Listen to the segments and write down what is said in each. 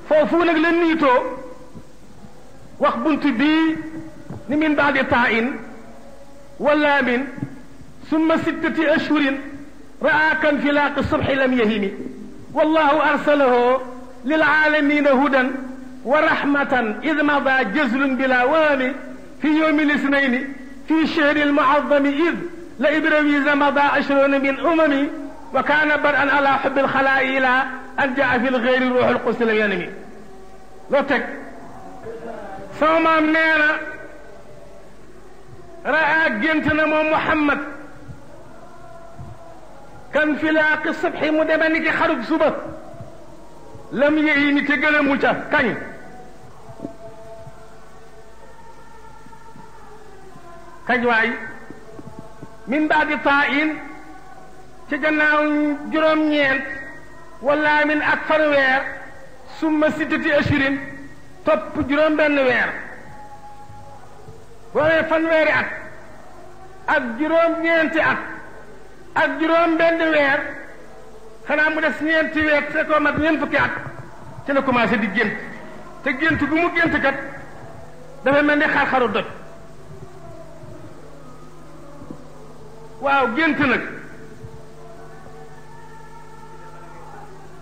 foofu nag la niitoo wax bunt bii ni min baadi taa'in wala min summa sittati ashhurin ra'a kan filaaqi subhi lam yahimi wallahu arsalahu lil aalamiina hudan wa rahmatan id mada jazlun bila wahami fi yawmi lisnayni fi shahri almu'azzami id la ibrawiza mada ashruna min umami wa kaana bar'an ala hubbi alxalaa'i ila an jaa fi lxayri ruuxul qudsi lam yanami loo teg sama maam nee na raa gént na moom Muhammad kan filaaqi subhi mu deme ni ki xarub suba lam yeyi ni te gën a mucca kañ kañ waay min baadi taa'in ci gannaaw juróom-ñeent wala min ak fanweer summa sittati ashhurin topp juróom benn weer boolee fanweeri at ak juróom-ñeenti at ak juróom benn weer xanaa mu des ñeenti weer te ko mat ñeent fukki at ci la commencé di gént te gént gu mu gént kat dafa mel ni xar-xaru doj waaw gént nag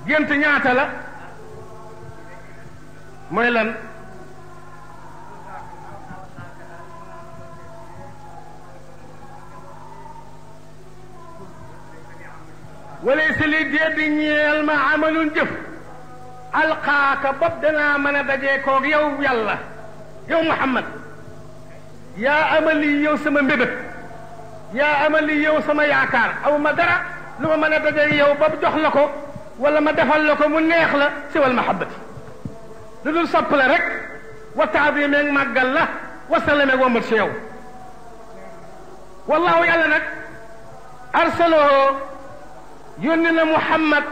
gént ñaata la mooy lan walaysa li déeddi ñeel ma amalun jëf alqaaka bopp danaa mën a dajee koog yow yàlla yow Muhammad yaa amali yow sama mbébét yaa amali yow sama yaakaar aw ma dara lu ma mën a dajee yow ba jox la ko wala ma defal la ko mu neex la siwal mahabbati lu dul sopp la rek wa taadimeeg màggal la wa salameeg wambat si yow wallahu yàlla nag arsaloo yónni na Muhammad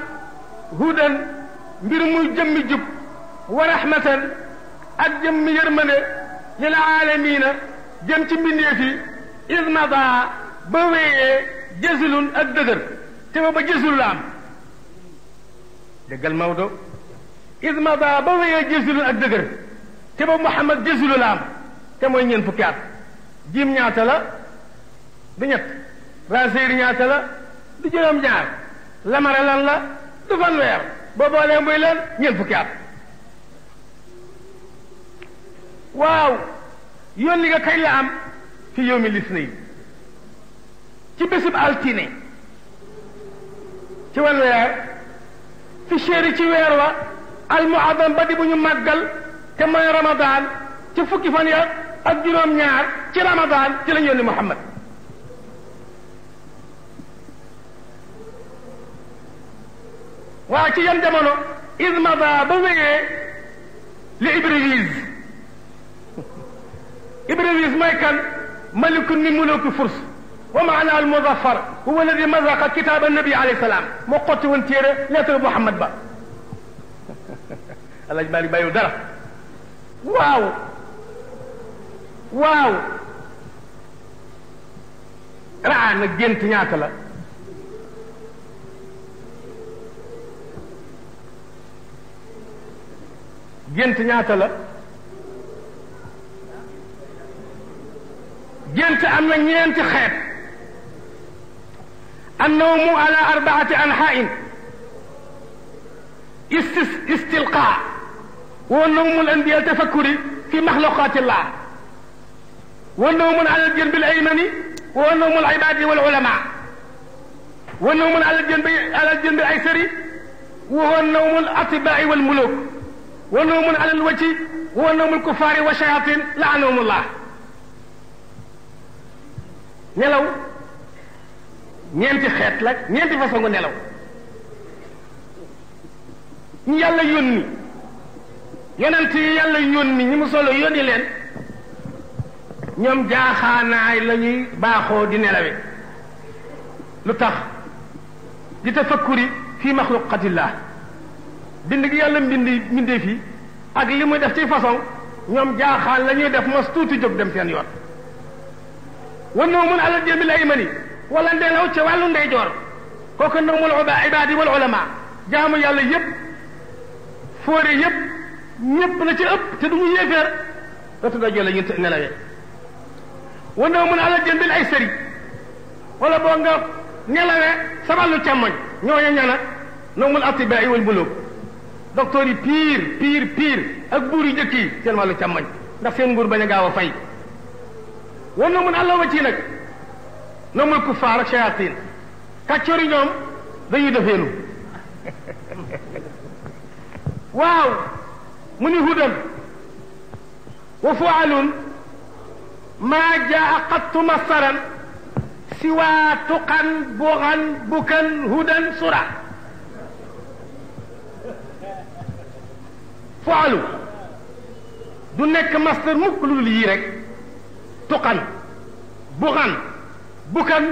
hudan mbir muy jëmmi jub wa rahmatan ak jëmmi yërmande lil aalamiina jëm ci mbindeef yi ismada ba wéyee jësulun ak dëgër te ba jësul la am dëggal Maodo ismada ba wéyee jësulun ak dëgër te ba Muhammad jësulu la am te mooy ñeent fukki at jiim ñaata la du ñett raseeri ñaata la du juróom-ñaar lamara lan la du fanweer boo boolee muy lan ñeent fukki at waaw yónni nga kañ la am fi yawmi lisnayn ci bésub altine ci wan weer fi chéri ci weer wa almuadam ba di bu ñu màggal te mooy ramadan ci fukki fan ya ak juróom-ñaar ci ramadan ci la yónni Muhammad waaw ci yan jamono ismada ba wéyee li Ibriwiz Ibriwiz mooy kan malikun min muluki furs wa maana al muzaffar huwa alladi mazaqa kitab annabi alayhi salaam moo xotti woon téere lettre Muhammad ba Alaaji Maalik bàyyiwul dara waaw waaw raa nag gént ñaata la gént ñaata la gént am na ñeenti xeet annawmu ala arbaati anhaa'in istilqaa wa nawmu al anbiya tafakkuri fi maxluqaatillah wa nawmun ala al janbi al aymani wa nawmu al ibaadi wal ulamaa wa nawmun ala al janbi al aysari wa nawmu al atibaa'i wal muluk wa nawmun ala al wajhi wa nawmu al kuffaari wa shayaatiin la'anahumullah nelaw ñeenti xeet la ñeenti façon nga nelaw ñu yàlla yónni yonent yi yàlla yónni ñi mu solo yónni leen ñoom jaaxaanaay la ñuy baaxoo di nelawe lu tax di tafakkuri fi maxluqatillah bind gi yàlla mbindee fi ak li muy def ci façon ñoom jaaxaan la ñuy def mos tuuti jóg dem seen yoon wa nawmun ala jambil aymani wala nelaw ci wàllu ndeyjoor kooku nawmul ibaadi wal ulama jaamu yàlla yépp fóore yépp ñépp la ci ëpp te duñu yéeféer dootu dajoo la ñu nelawee wa nawmun ala janbil aysari wala boo nga nelawee sa wàllu càmmoñ ñooña ñana nawmul atibaa wal muluk docteur yi pire ak buur yu njëkk yi seen wàllu càmmoñ ndax seen nguur bañ a gaaw a fay wa nawmun ala wajhi nag nawmul kuffaar ak shayatin kàccoor yi ñoom dañuy defeenu waaw mu ni hudan wa fualun maa jaa qattu masaran siwaa tuqan buxan bukan hudan sura fualu du nekk masdar mukk lu dul yii rek tuqan buxan bukan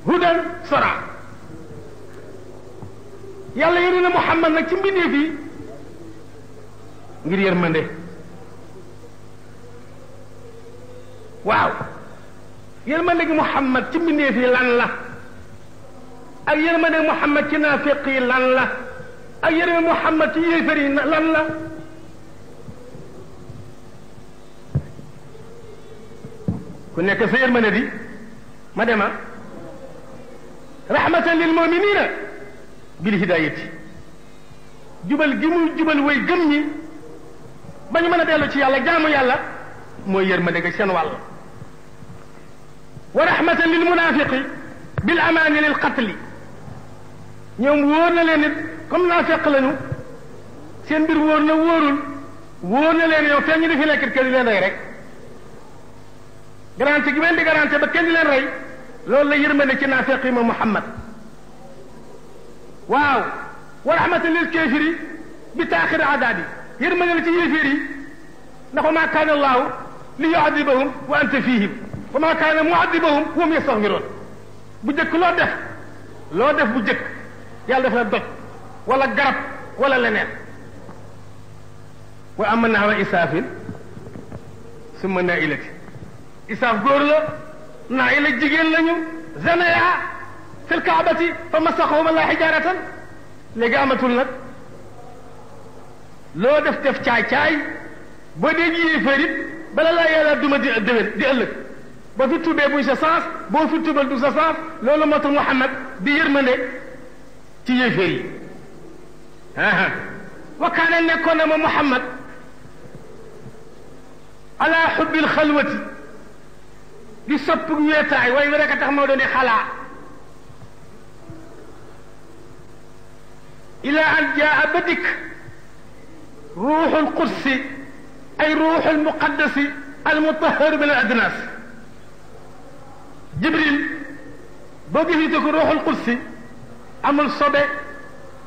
hudan sura yàlla yónni na Muhammad nag ci mbindeef yi ngir yërmande waaw yërmande gi Muhammad ci mbindeef yi lan la ak yërmande Muhammad ci naafiq yi lan la ak yërmande Muhammad ci yéefar yi lan la ku nekk sa yërmande di ma dema rahmatan lil muminina bil hidayati jubal gi muy jubal way gëm ñi ba ñu mën a dellu ci yàlla jaamu yàlla mooy yërmande ga seen wàll wa rahmatan lil munafiqi bil amaani lil qatli ñoom wóor na leen nit comme naafiq lañu seen mbir wóor na wóorul wóor na leen yow fekk ñu di fi nekk kenn di leen rey rek garanti gi leen di garanti ba kenn di leen rey loolu la yërmande ci naafiq yi ma Muhammad waaw wa rahmatan lil kaafiri bi taaxir adabi yërmande la ci yéeféer yi ndax wa maa kaana allahu li yuadibahum wa anta fihim wa maa kaana muadibahum wa hum yastaghfiroon bu jëkk loo def bu jëkk yàlla def la doj wala garab wala leneen wa ama nahwa isaafin summa nailati isaaf góor la naila jigéen lañu zanaya fil kaabati fa masaxahum allah hijaratan léegi amatul nag loo def caay-caay boo dee ji yéeféer it bala laa yàlla duma di déwén di ëllëg boo fi tubee buy sa sens boo fi tubal du sa sens loolu moo tax Muhammad di yërmande ci yéeféer yi wa kaana nekkoon na ma Muhammad ala xubbil xalwati di sopp weetaay waaye we rek a tax moo doon di xalaa ila an jaa ba dikk ruuxul qudsi ay ruuxul muqaddasi almutahharu min al adnas Jibril boo gisite ko ruuxul qudsi amul sobe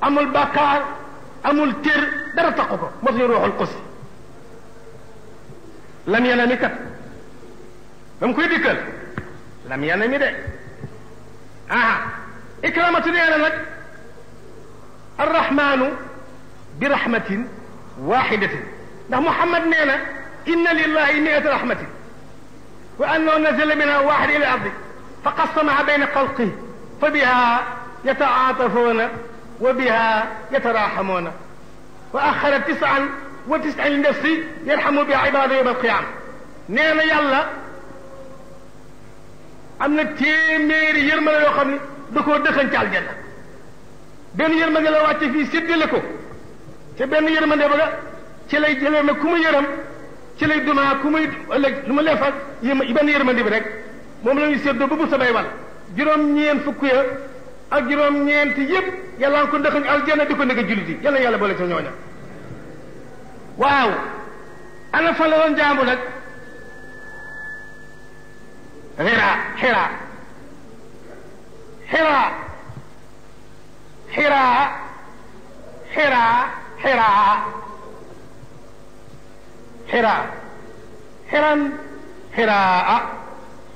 amul bakkaar amul tér dara taqu ko moo suñu ruuxul qudsi lam yanami kat ba mu koy dikkal lam yanami de ikramatu nee na nag arrahmanu bi rahmatin waxidatin ndax Muhammad nee na inna lillahi mi'ata rahmatin wa annahu nazala minha waxida ila ardi fa qassamaha bayna xalqihi fa biha yataatafuna wa biha yataraxamuna wa axara tisan wa tis'in nafsi yarhamu biha ibada yawma alqiyama nee na yàlla am na téeméeri yërmande yoo xam ne da koo dëxañ ci aljanna benn yërmande la wàcce fii séddale ko te benn yërmande ba nga ci lay jëlee nag ku mu yërëm ci lay dumaa ku muy ëllëg lu ma leefal benn yërmande bi rek moom la ñuy séddoo ba bu sabay wal juróom-ñeent fukk ya ak juróom-ñeent yëpp yàlla nga ko dëxañ aljanna di ko nekk jullit yi yàlla yàlla boole ca ñooña waaw ana fa la doon jaamu nag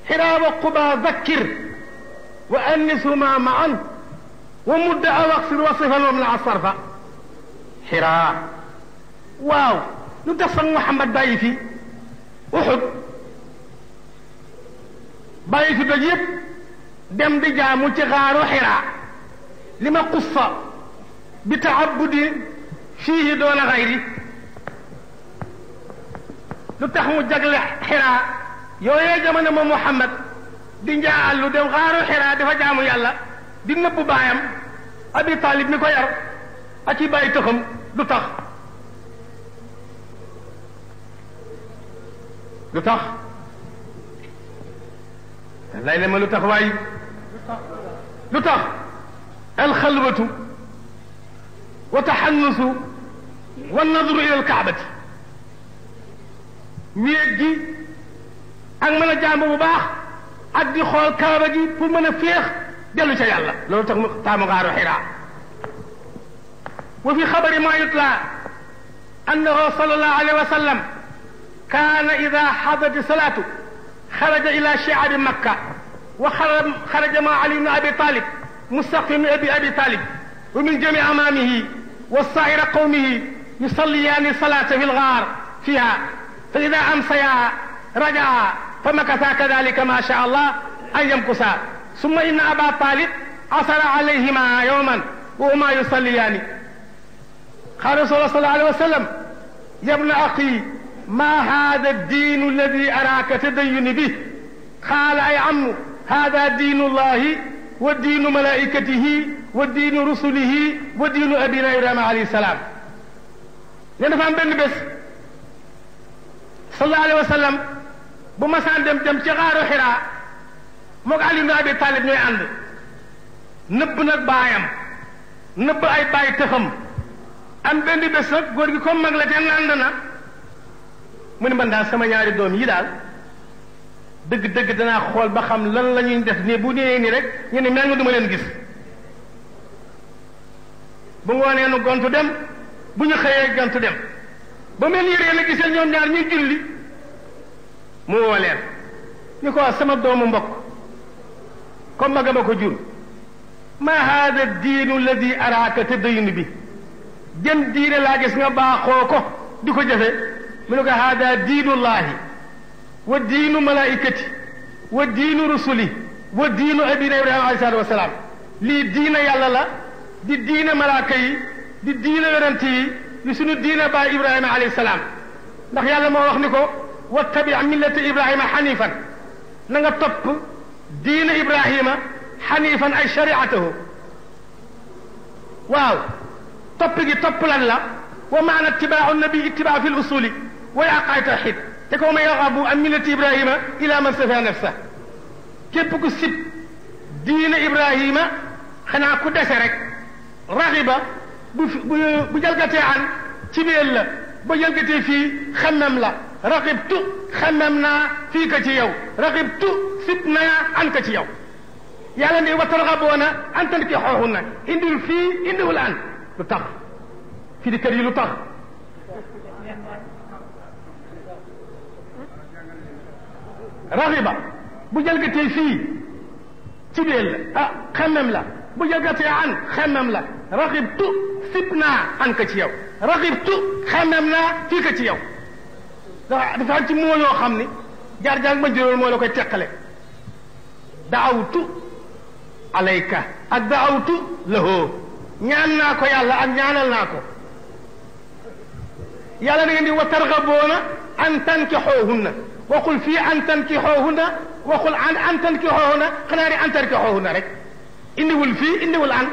حراء وقبى ذكر وأنسهما معا ومد أو أقصر وصفا وامنع الصرف حراء waaw lu tax sax Muhammad bàyyi fi Uhud bàyyi fi doj yëpp dem di jaamu ci xaaru Xiraa li ma xussa bi taabudi fiihi doona xayri lu tax mu jagle xiraa yooyee jamono moom Muhammad di njaallu dem xaaru xiraa dafa jaamu yàlla di nëbbu baayam Abi Talib mi ko yar ak i bàyyi tëxam lu tax lay le ma lu tax waaye lu tax alxalwatu wa taxannusu wa nadru ila alkaabati wéeg gi ak mën a jàmb bu baax ak di xool kaaba gi pour mën a féex dellu ca yàlla loolu tax mu taamu xaaru xiraa wa fi xabari ma yutla annahu sallallahu alayhi wa sallam kaana ida xadati salaatu xaraja ila shi'abi makka wa xaraja ma ali ibn abi talib mustaqim abi talib wa min jami amaamihi wa saa'ira qawmihi yusalliyaani salaata fi lgaar fiha fa ida amsaya rajaa fa makasa kadalika ma sha allah an yamkusa summa inna aba talib asara alayhima yawman wa huma yusalliyaani qaala sallallahu alayhi wa sallam ya ibna axi ma hada الدين الذي أراك تدين به قال أي عم هذا دين الله ودين ملائكته ودين رسله ودين أبينا إبراهيم عليه السلام leen dafa am benn bés sallallahu alayhi wa sallam bu masaan dem ci xaaru Xiraa moog Ali ibn Abi Talib ñooy ànd nëbb nag baayam nëbb ay baay tëxam am benn bés nag góor gi comme mag la te ànd na mu ne man daal sama ñaari doom yi daal dëgg-dëgg danaa xool ba xam lan la ñuy def nii bu nee nii rek ñu ne mel nga du ma leen gis bu ngoonee nu gontu dem bu ñu xëyee gontu dem ba mel yëree la gisee ñoom ñaar ñuy julli mu woo leen ñu ko sama doomu mbokk comme maga ma ko jur ma hada diinu alladi araaka tadayun bi jën diine laa gis nga baaxoo ko di ko jëfe mu ne ko hada diinullahi wa diinu malaikati wa diinu rusuli wa diinu abina ibrahima alayhi salaatu wasalaam lii diina yàlla la di diina malaaka yi di diina yonent yi di sunu diina baay ibrahima alayhi salaam ndax yàlla moo wax ni ko wattabi millata ibrahima xanifan na nga topp diina ibrahima xanifan ay shariatahu waaw topp gi topp lan la wa maana ittibaau nabi ittibaa fi l usuli wa yaqaay tawxid te ko ma yaxabu an millati ibrahima ila man safa nafsa képp ku sib diina ibrahima xanaa ku dese rek raxiba bu jalgatee an ci biir la ba jalgatee fii xemmem la raxibtu xemmem naa fii ka ci yow raxibtu sib naa an ka ci yow yàlla ni wa tarxaboona an tankixoohunna indiwul fii indiwul an lu tax fii di kër yi lu tax raxiba bu jalgatee fii ci biir la ah xemmem la bu jalgatee an xemmem la raxibtu sib naa an ka ci yow raxibtu xemmem naa fii ka ci yow dafa am ci moo yoo xam ni jaar-jaar ma juróol moo la koy teqale daawtu alayka ak daawtu lahoo ñaan naa ko yàlla ak ñaanal naa ko yàlla da ngeen di wa targaboona an tankixoohunna waxul fii an tankixoohunna waxul an tankixoohunna xanaa ne an tankixoohunna rek indiwul fii indiwul an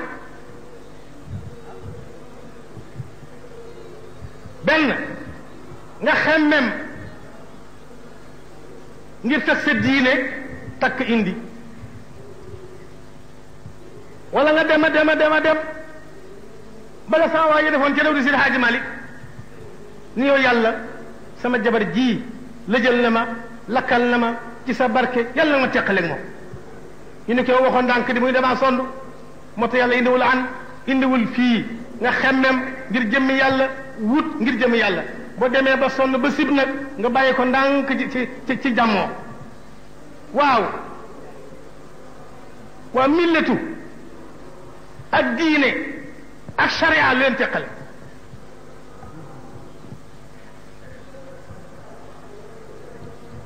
benn nga xemmem ngir teg sa diine takk indi wala nga dem a dem bala sama waa yi defoon ca daw di Seydi Haaji Malik ni yow yàlla sama jabar ji lëjal na ma lakkal na ma ci sa barke yàlla na ma teqaleeg moom ñu ne ko waxoon ndànk di muy damaa sond moo tax yàlla indiwul an indiwul fii nga xemmem ngir jëmmi yàlla wut ngir jëmmi yàlla boo demee ba sonn ba sib nag nga bàyyi ko ndànk ci jàmmoo waaw millatu ak diine ak sharia leen teqale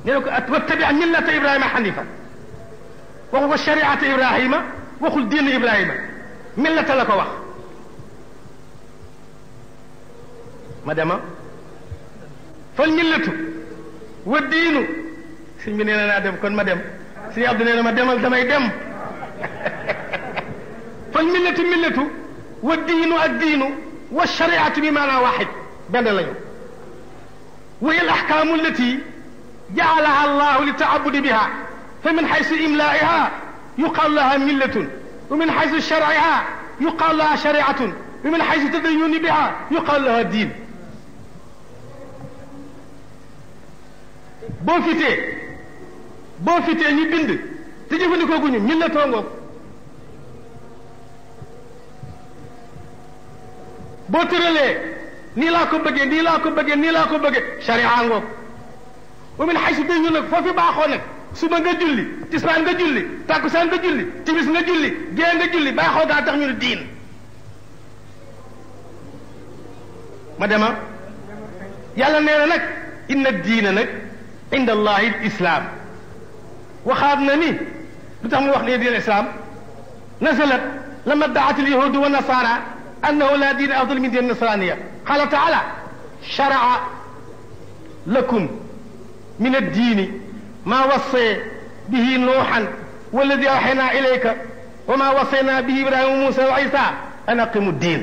ñu ne ko wattabi millata ibrahima xanifa waxu ko shariata ibrahima waxul diine ibrahima millata la ko wax ma dema fal millatu wa diinu sëñ bi nee na naa dem kon ma dem sëñ Abdou nee na ma demal damay dem fal millatu wa diinu ak diinu wa shariatu bi maanaa waaxid benn lañu wa hiya al ahkaamu allati jaalaha allahu li taabudi biha fa min xaysu imlaiha yuqaalu laha millatun wa min xaysu sharciha yuqaalu laha shariatun wa min xaysu tadayuni biha yuqaalu laha diin boo fitee ñu bind te jëfandikoo guñu millatoo ngoog boo tëralee nii laa ko bëggee nii laa ko bëggee nii laa ko bëggee sharia ngoog wa min xaysu dañu nag foofu baaxoo nag suba nga julli tisbaan nga julli tàkkusaan nga julli timis nga julli gée nga julli baaxoo gaa tax ñu ne diin ma dema yàlla nee na nag inna diina nag inda allahi l islam waxaat na ni lu tax mu wax ne diin islam nazalat lama daat al yahudu wa nasara annahu la diina afdal min diin nasraniya qala taala sharaa lakum min addiini maa wassee bihi nuuxan walladi awxaynaa ilayka wa maa wassaynaa bihi ibrahima wa muusa wa isa an aqimu diin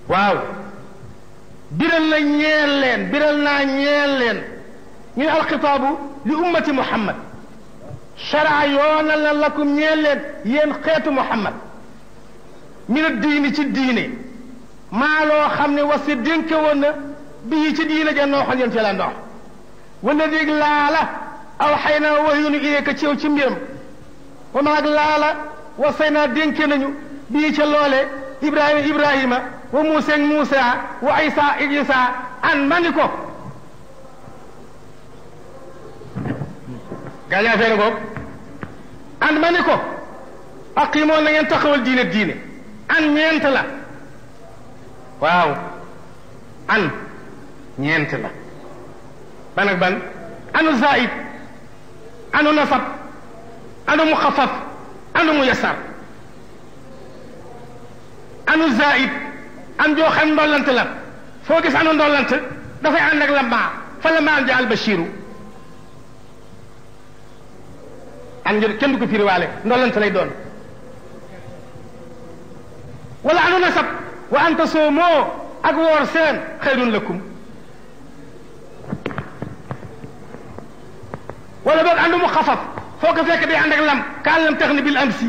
waaw biral na ñeel leen biral naa ñeel leen ñu ne alxitaabu li ummati muhammad sharaa yoonal na lakum ñeel leen yéen xeetu muhammad min addiini ci diine maa loo xam ne wasi dénke woon na bii ci diine ja nooxal yéen ci la ndox wala déeg laala aw xëy naa waxyunu ileeka ci yow ci mbiram wa maag laala wasay naa dénke nañu bii ca loole ibrahima wa muusa muusa wa isa an mani ko gaa ñaa feene ko an mani ko aqimoo na ngeen taxawal diine an ñeent la waaw an ñeent la ban ak ban anu zaid anu nasab anu muxafaf anu muyassar anu zaid an joo xam ndollant la foo gis anu ndollant dafay ànd ak lammaa fa lammaa an ja al bashiru an jo kenn du ko firiwaale ndollant lay doon wala anu nasab wa an tasoomoo ak woor seen xayrun lakum wala boog àndu mu xafaf foo ko fekk day ànd ak lam kaan lam tax ni bil amsi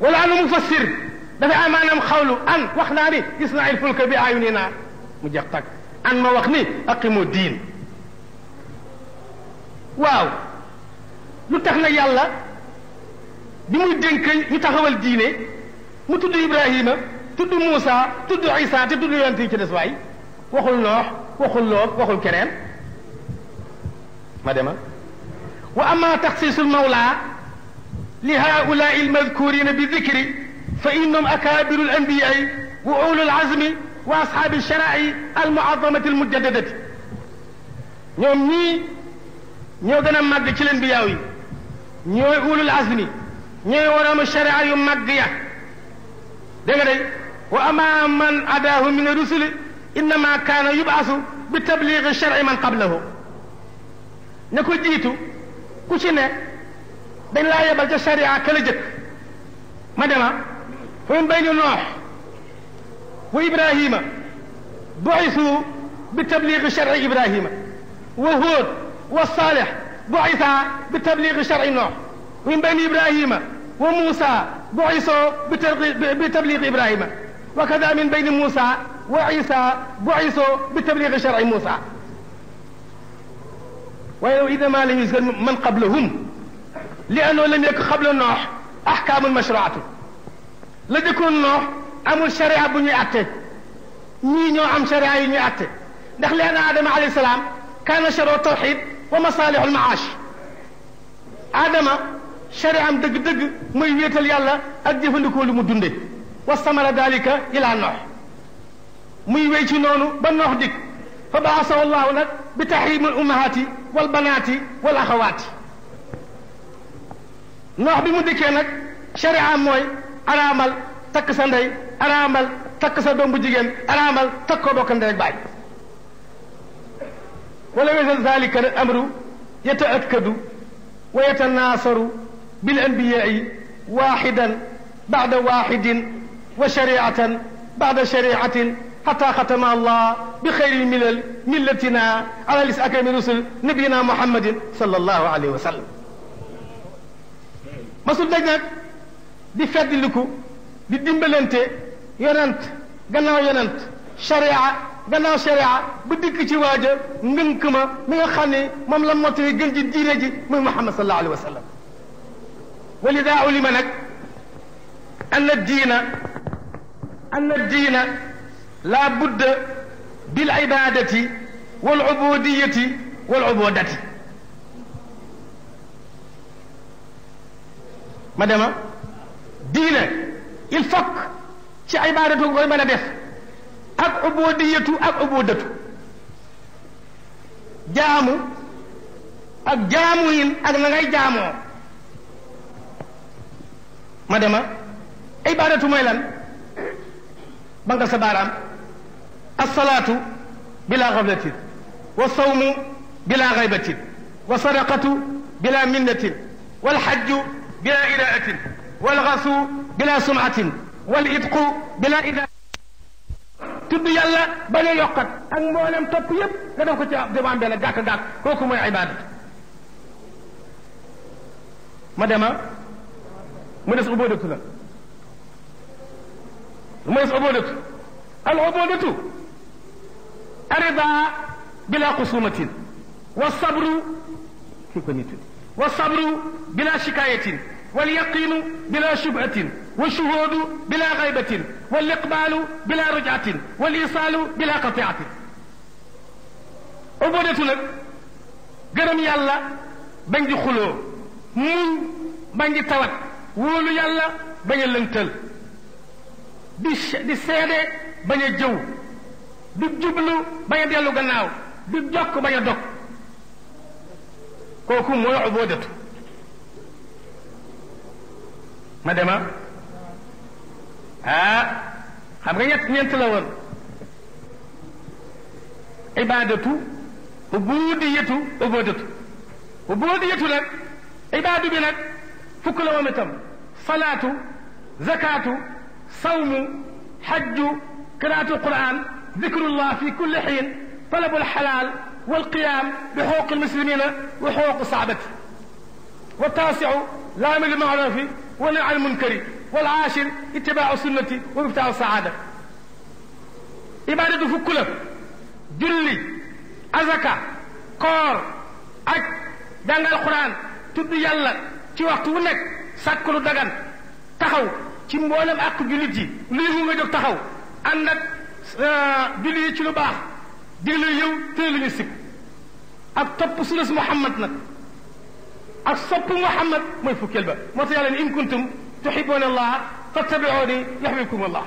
wala àndu mu fassir dafay am maanaam xawlu an wax naa ni isna'il fulka bi ayunina mu jeex tag an ma wax ni aqimu diin waaw lu tax na yàlla bi muy dénk ñu taxawal diine mu tudd Ibrahima tudd Muusa tudd Isa te tudd yonent yi ci des waay waxul noox waxul loot waxul keneen ma dema wa amma taxsiisul mawla li haulaai almadkurina bi dikri fa innahum akaabiru alanbiyaai wa ulul azmi wa ashaabi alsharaa'i almuazamati almujaddadati ñoom ñii ñoo gën a màgg ci leen biyaaw yi ñooy ulul azmi ñooy waroom sharia yu màgg ya dégg nga day wa ama man adaahu min rusuli innama kaana yubaasu bi tabliigi sharci man qablahu ña ko jiitu ku ci ne dañ laa yebal ca sharia ka la jëkk ma dema fa min bayni noox wa ibrahima buisu bi tabliigi sharci ibrahima wa huud wa saalix buisa bi tabliigi sharci noox wa min bayni ibrahima wa muusa buisoo bi tabliigi ibrahima wa kada min bayni muusa wa isa buisoo bi tabliigi sharci muusa waaye idama lam yuzkar man qablahum li annahu lam yakun qabla noox ahkaamun mashruatun la jëkkoon noox amul sharia bu ñuy atte ñii ñoo am sharia yi ñuy atte ndax li anna Adama alayhi salaam kaana sharu tawxid wa masalixu almaash Adama sharia am dëgg-dëgg mooy wéetal yàlla ak jëfandikoo lu mu dunde wastamara dalika ila noox muy wéy ci noonu ba noox dikk fa baasahu llahu nag bi taxrim al ummahaati wal banaati wal axawaati noox bi mu dikkee nag sharia mooy araamal takk sa ndey araamal takk sa doom bu jigéen araamal takk ko bokk ndey ak baay wala wesal zalika al amru yataakkadu wa yatanaasaru bil anbiyaai waaxidan bada waxidin wa shariatan bada shariatin xata xatama allah bi xayri milal millatina ala lis akrami rusul nabiyina muhammadin sallallahu alayhi wa sallam masul daj nag di feddliku di dimbalante yonent gannaaw yonent sharia gannaaw sharia bu dikk ci waaja ngënk ma mi nga xam ne moom la mottali gën ji diine ji muy muhammad sallallahu alayhi wa sallam walida ulima nag anna diina la budda bil ibadati wal ubudiyati wal ubudati ma dema diine il faut ci ibadatu koy mën a def ak ubudiyatu ak ubudatu jaamu ak jaamu yin ak na ngay jaamoo ma dema ibadatu mooy lan bangal sa baaraam alsalaatu bila gaflatin wa sawmu bila gaybatin wa sadaqatu bila minnatin walxajju bila idaatin walgasu bila sumcatin walidqu bila idaa tudd yàlla bañ a yokkat ak mboolem topp yépp nga def ko ci devant benn gàkk-gàkk kooku mooy ibaadatu ma dema mu des ubudatu la mu des ubudatu al ubudatu arida bila xusumatin wa sabru kii ko nit wa sabru bila shikayatin wal yaqinu bila shubhatin wa shuhudu bila gaybatin wal iqbalu bila ruj'atin wal isaalu bila qati'atin ubudatu nag gërëm yàlla bañ di xuloo muñ bañ di tawat wóolu yàlla bañ a lëntal di seede bañ a jëw di jublu bañ a dellu gannaaw di jokk bañ a dog kooku mooy ubudatu ma dema xam nga ñeent la woon ibadatu ubudiyatu ubudatu ubudiyatu nag ibadu bi nag fukk la moom itam salaatu zakatu sawmu xajju qiraatu quran dikrullah fi kulli xiin talabu alxalaal walqiyam bi xuquq almuslimina wa xuquq saabati wa taasiu laami lmaarufi wa nahy al munkari wal aashir ittibaau sunnati wa miftaau saada ibadatu fukk la julli azaka koor aj jàngal quran tudd yàlla ci waxtu wu nekk sàkk lu dagan taxaw ci mboolem ak jullit yi lii mu nga jóg taxaw ànd ak julli yi ci lu baax digle yow tëye lu ñu sib ak topp sunnas Muhammad nag ak sopp Muhammad mooy fukkeel ba moo tax yàlla ne in kuntum tuhibbuna allah fattabi'uni yuhbibkum allah